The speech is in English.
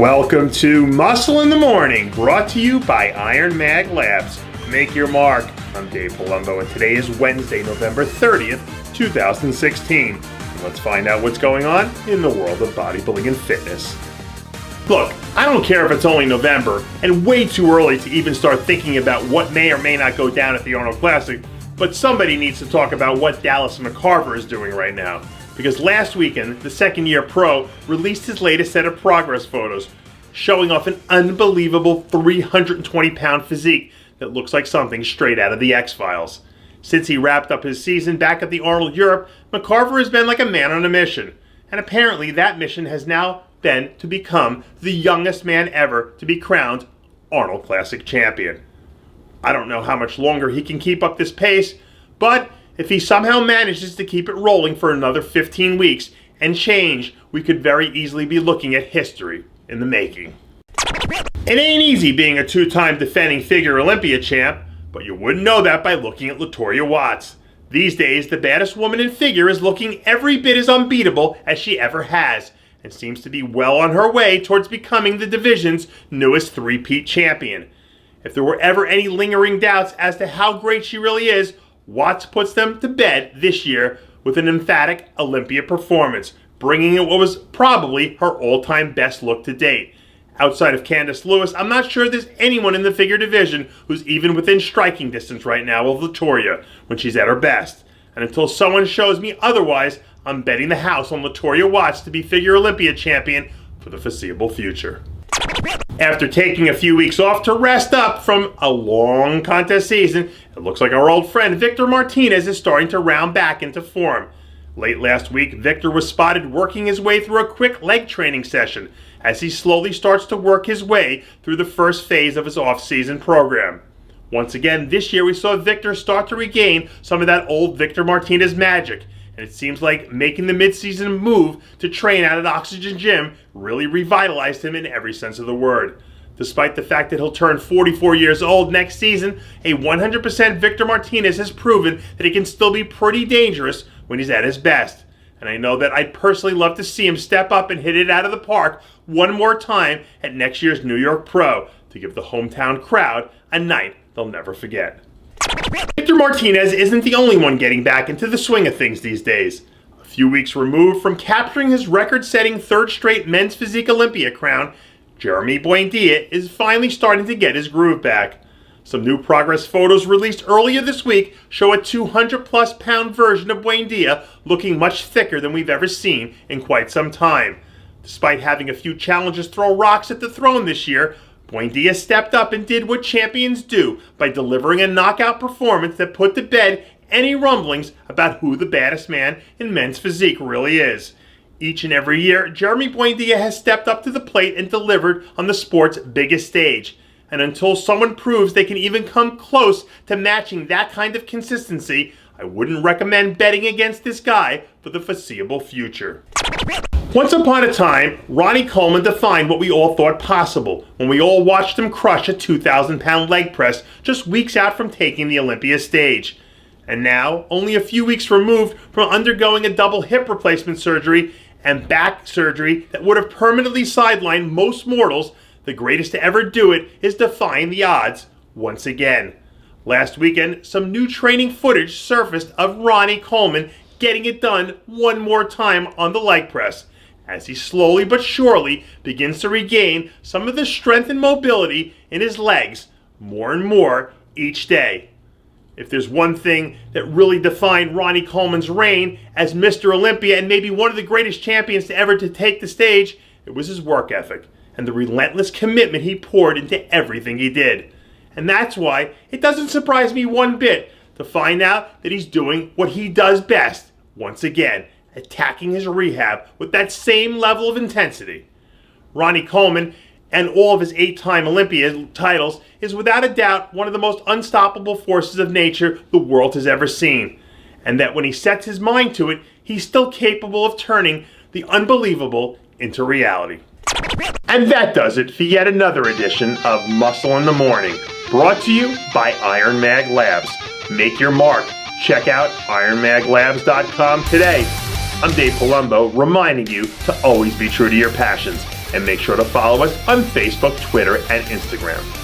Welcome to Muscle in the Morning, brought to you by IronMag Labs. Make your mark. I'm Dave Palumbo, and today is Wednesday, November 30th, 2016. And let's find out what's going on in the world of bodybuilding and fitness. Look, I don't care if it's only November and way too early to even start thinking about what may or may not go down at the Arnold Classic, but somebody needs to talk about what Dallas McCarver is doing right now. Because last weekend, the second-year pro released his latest set of progress photos, showing off an unbelievable 320-pound physique that looks like something straight out of the X-Files. Since he wrapped up his season back at the Arnold Europe, McCarver has been like a man on a mission. And apparently that mission has now been to become the youngest man ever to be crowned Arnold Classic champion. I don't know how much longer he can keep up this pace, but if he somehow manages to keep it rolling for another 15 weeks and change, we could very easily be looking at history in the making. It ain't easy being a two-time defending figure Olympia champ, but you wouldn't know that by looking at Latoria Watts. These days, the baddest woman in figure is looking every bit as unbeatable as she ever has, and seems to be well on her way towards becoming the division's newest three-peat champion. If there were ever any lingering doubts as to how great she really is, Watts puts them to bed this year with an emphatic Olympia performance, bringing in what was probably her all-time best look to date. Outside of Candice Lewis, I'm not sure there's anyone in the figure division who's even within striking distance right now of Latorya when she's at her best. And until someone shows me otherwise, I'm betting the house on Latoria Watts to be figure Olympia champion for the foreseeable future. After taking a few weeks off to rest up from a long contest season, it looks like our old friend Victor Martinez is starting to round back into form. Late last week, Victor was spotted working his way through a quick leg training session as he slowly starts to work his way through the first phase of his off-season program. Once again, this year we saw Victor start to regain some of that old Victor Martinez magic, and it seems like making the mid-season move to train out at Oxygen Gym really revitalized him in every sense of the word. Despite the fact that he'll turn 44 years old next season, a 100% Victor Martinez has proven that he can still be pretty dangerous when he's at his best. And I know that I'd personally love to see him step up and hit it out of the park one more time at next year's New York Pro to give the hometown crowd a night they'll never forget. Victor Martinez isn't the only one getting back into the swing of things these days. A few weeks removed from capturing his record-setting third straight men's physique Olympia crown, Jeremy Buen Dia is finally starting to get his groove back. Some new progress photos released earlier this week show a 200-plus pound version of Buen Dia looking much thicker than we've ever seen in quite some time. Despite having a few challengers throw rocks at the throne this year, Buen Dia stepped up and did what champions do by delivering a knockout performance that put to bed any rumblings about who the baddest man in men's physique really is. Each and every year, Jeremy Buen Dia has stepped up to the plate and delivered on the sport's biggest stage. And until someone proves they can even come close to matching that kind of consistency, I wouldn't recommend betting against this guy for the foreseeable future. Once upon a time, Ronnie Coleman defined what we all thought possible when we all watched him crush a 2,000-pound leg press just weeks out from taking the Olympia stage. And now, only a few weeks removed from undergoing a double hip replacement surgery and back surgery that would have permanently sidelined most mortals, the greatest to ever do it is defying the odds once again. Last weekend, some new training footage surfaced of Ronnie Coleman getting it done one more time on the leg press, as he slowly but surely begins to regain some of the strength and mobility in his legs more and more each day. If there's one thing that really defined Ronnie Coleman's reign as Mr. Olympia and maybe one of the greatest champions to ever to take the stage, it was his work ethic and the relentless commitment he poured into everything he did. And that's why it doesn't surprise me one bit to find out that he's doing what he does best, once again, attacking his rehab with that same level of intensity. Ronnie Coleman and all of his 8-time Olympia titles is without a doubt one of the most unstoppable forces of nature the world has ever seen. And that when he sets his mind to it, he's still capable of turning the unbelievable into reality. And that does it for yet another edition of Muscle in the Morning, brought to you by IronMag Labs. Make your mark. Check out ironmaglabs.com today. I'm Dave Palumbo, reminding you to always be true to your passions. and make sure to follow us on Facebook, Twitter, and Instagram.